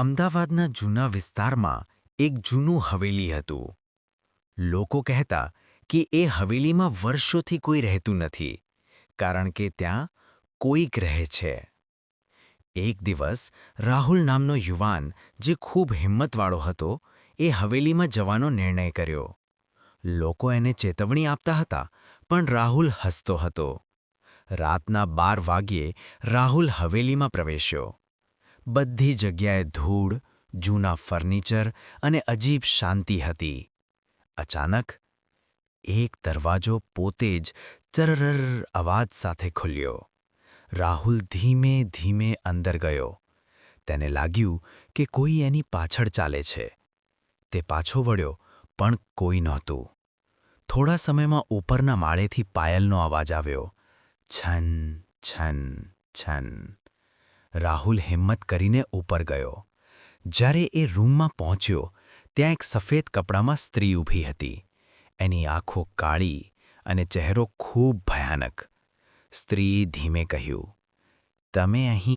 અમદાવાદના જૂના વિસ્તારમાં એક જૂનું હવેલી હતું. લોકો કહેતા કે એ હવેલીમાં વર્ષોથી કોઈ રહેતું નથી, કારણ કે ત્યાં કોઈક રહે છે. એક દિવસ રાહુલ નામનો યુવાન, જે ખૂબ હિંમતવાળો હતો, એ હવેલીમાં જવાનો નિર્ણય કર્યો. લોકો એને ચેતવણી આપતા હતા, પણ રાહુલ હસતો હતો. રાતના 12 વાગ્યે રાહુલ હવેલીમાં પ્રવેશ્યો. બધી જગ્યાએ ધૂળ, જૂના ફર્નિચર અને અજીબ શાંતિ હતી. અચાનક એક દરવાજો પોતે જ ચરરર અવાજ સાથે ખુલ્યો. રાહુલ ધીમે ધીમે અંદર ગયો. તેને લાગ્યું કે કોઈ એની પાછળ ચાલે છે. તે પાછો વળ્યો, પણ કોઈ નહોતું. થોડા સમયમાં ઉપરના માળેથી પાયલનો અવાજ આવ્યો. છન છન છન. રાહુલ હિંમત કરીને ઉપર ગયો. જ્યારે એ રૂમમાં પહોંચ્યો, ત્યાં એક સફેદ કપડામાં સ્ત્રી ઊભી હતી. એની આંખો કાળી અને ચહેરો ખૂબ ભયાનક. સ્ત્રીએ ધીમે કહ્યું, "તમે અહીં